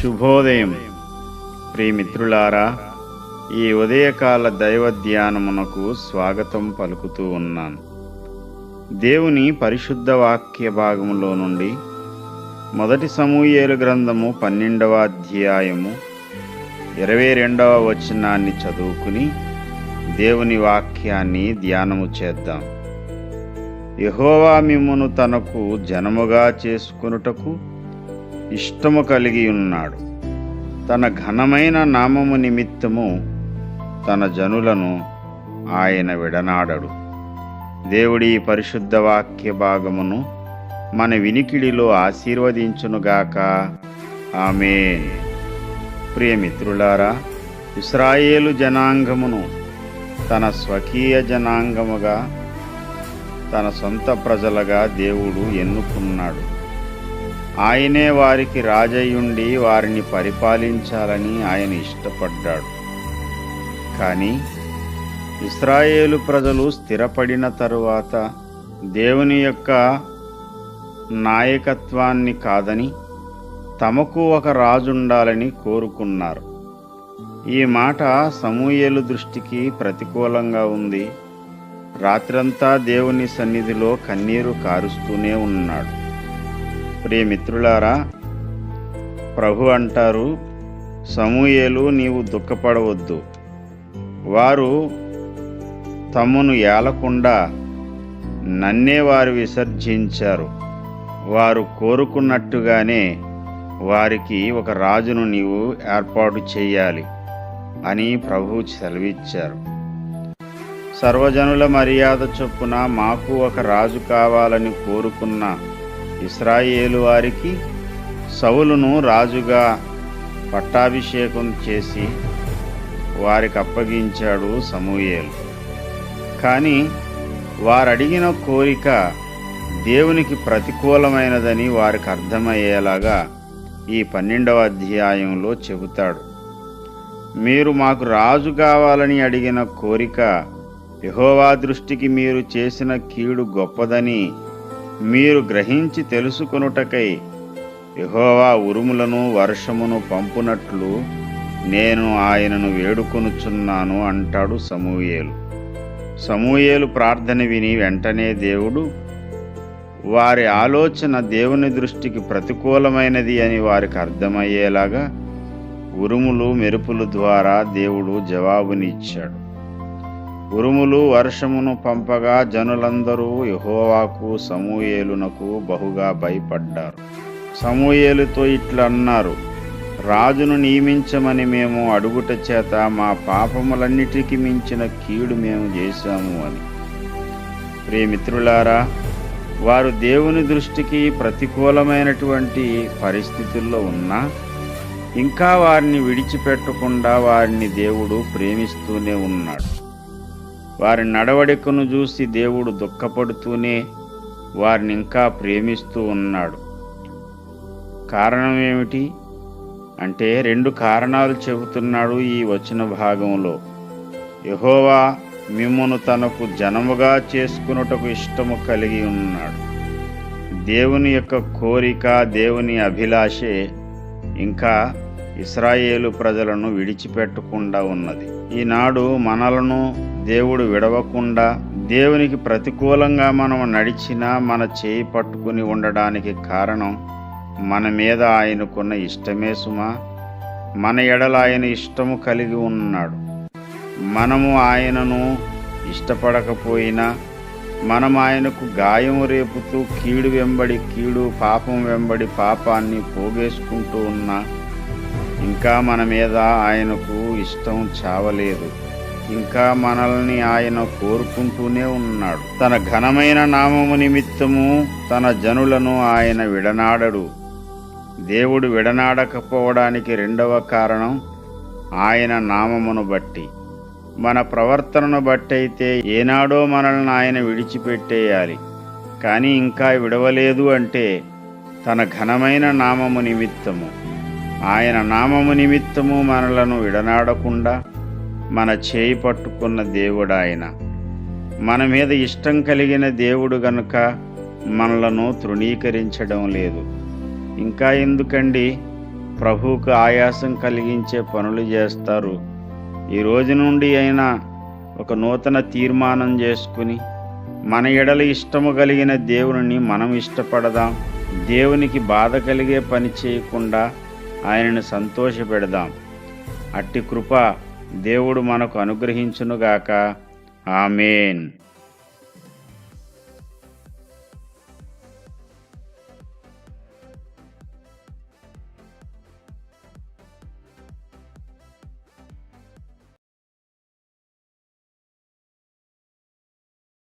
శుభోదయం ప్రియమిత్రులారా, ఈ ఉదయకాల దైవ ధ్యానమునకు స్వాగతం పలుకుతూ ఉన్నాను. దేవుని పరిశుద్ధ వాక్య భాగములో నుండి మొదటి సమూయేలు గ్రంథము 12వ అధ్యాయము 22వ వచనాన్ని చదువుకుని దేవుని వాక్యాన్ని ధ్యానము చేద్దాం. యెహోవా మిమ్మును తనకు జనముగా చేసుకొనుటకు ఇష్టము కలిగి ఉన్నాడు. తన ఘనమైన నామము నిమిత్తము తన జనులను ఆయన విడనాడడు. దేవుడి పరిశుద్ధ వాక్య భాగమును మన వినికిడిలో ఆశీర్వదించునుగాక. ఆమేన్. ప్రియమిత్రులారా, ఇశ్రాయేలు జనాంగమును తన స్వకీయ జనాంగముగా, తన సొంత ప్రజలుగా దేవుడు ఎన్నుకున్నాడు. ఆయనే వారికి రాజయ్యుండి వారిని పరిపాలించాలని ఆయన ఇష్టపడ్డాడు. కానీ ఇశ్రాయేలు ప్రజలు స్థిరపడిన తరువాత దేవుని యొక్క నాయకత్వాన్ని కాదని తమకు ఒక రాజుండాలని కోరుకున్నారు. ఈ మాట సమూయేలు దృష్టికి ప్రతికూలంగా ఉంది. రాత్రంతా దేవుని సన్నిధిలో కన్నీరు కారుస్తూనే ఉన్నాడు. ప్రియమిత్రులారా, ప్రభు అంటారు, సమూయేలు, నీవు దుఃఖపడవద్దు. వారు తమ్మును ఏలకుండా నన్నే వారు విసర్జించారు. వారు కోరుకున్నట్టుగానే వారికి ఒక రాజును నీవు ఏర్పాటు చేయాలి అని ప్రభు సెలవిచ్చారు. సర్వజనుల మర్యాద చొప్పున మాకు ఒక రాజు కావాలని కోరుకున్న ఇశ్రాయేలు వారికి సౌలును రాజుగా పట్టాభిషేకం చేసి వారికి అప్పగించాడు సమూయేలు. కానీ వారడిగిన కోరిక దేవునికి ప్రతికూలమైనదని వారికి అర్థమయ్యేలాగా ఈ 12వ అధ్యాయంలో చెబుతాడు. మీరు మాకు రాజు కావాలని అడిగిన కోరిక యెహోవా దృష్టికి మీరు చేసిన కీడు గొప్పదని మీరు గ్రహించి తెలుసుకొనుటకై యెహోవా ఉరుములను వర్షమును పంపునట్లు నేను ఆయనను వేడుకొనుచున్నాను అంటాడు సమూయేలు. సమూయేలు ప్రార్థన విని వెంటనే దేవుడు వారి ఆలోచన దేవుని దృష్టికి ప్రతికూలమైనది అని వారికి అర్థమయ్యేలాగా ఉరుములు మెరుపుల ద్వారా దేవుడు జవాబునిచ్చాడు. ఉరుములు వర్షమును పంపగా జనులందరూ యెహోవాకు సమూయేలునకు బహుగా భయపడ్డారు. సమూయేలుతో ఇట్లా అన్నారు, రాజును నియమించమని మేము అడుగుట చేత మా పాపములన్నిటికీ మించిన కీడు మేము చేశాము అని. ప్రియమిత్రులారా, వారు దేవుని దృష్టికి ప్రతికూలమైనటువంటి పరిస్థితుల్లో ఉన్నా ఇంకా వారిని విడిచిపెట్టకుండా వారిని దేవుడు ప్రేమిస్తూనే ఉన్నాడు. వారి నడవడికను చూసి దేవుడు దుఃఖపడుతూనే వారిని ఇంకా ప్రేమిస్తూ ఉన్నాడు. కారణం ఏమిటి అంటే 2 కారణాలు చెబుతున్నాడు ఈ వచన భాగంలో. యెహోవా మిమ్మును తనకు జనముగా చేసుకున్నటకు ఇష్టము కలిగి ఉన్నాడు. దేవుని యొక్క కోరిక, దేవుని అభిలాషే ఇంకా ఇశ్రాయేలు ప్రజలను విడిచిపెట్టకుండా ఉన్నది. ఈనాడు మనలను దేవుడు విడవకుండా, దేవునికి ప్రతికూలంగా మనం నడిచినా మన చేయి పట్టుకుని ఉండడానికి కారణం మన మీద ఆయనకున్న ఇష్టమే సుమా. మన ఎడల ఆయన ఇష్టము కలిగి ఉన్నాడు. మనము ఆయనను ఇష్టపడకపోయినా, మనం ఆయనకు గాయము రేపుతూ కీడు వెంబడి కీడు, పాపం వెంబడి పాపాన్ని పోగేసుకుంటూ ఉన్నా ఇంకా మన మీద ఆయనకు ఇష్టం చావలేదు. ఇంకా మనల్ని ఆయన కోరుకుంటూనే ఉన్నాడు. తన ఘనమైన నామము నిమిత్తము తన జనులను ఆయన విడనాడడు. దేవుడు విడనాడకపోవడానికి 2వ కారణం ఆయన నామమును బట్టి. మన ప్రవర్తనను బట్టి అయితే ఏనాడో మనల్ని ఆయన విడిచిపెట్టేయాలి. కానీ ఇంకా విడవలేదు అంటే తన ఘనమైన నామము నిమిత్తము, ఆయన నామము నిమిత్తము మనలను విడనాడకుండా మన చేయి పట్టుకున్న దేవుడు ఆయన. మన మీద ఇష్టం కలిగిన దేవుడు గనుక మనలను తృణీకరించడం లేదు. ఇంకా ఎందుకండి, ప్రభువుకు ఆయాసం కలిగించే పనులు చేస్తారు. ఈ రోజు నుండి అయినా ఒక నూతన తీర్మానం చేసుకుని మన ఎడల ఇష్టము కలిగిన దేవుని మనం ఇష్టపడదాం. దేవునికి బాధ కలిగే పని చేయకుండా ఆయనను సంతోషపెడదాం. అట్టి కృప దేవుడు మనకు అనుగ్రహించునుగాక. ఆమేన్.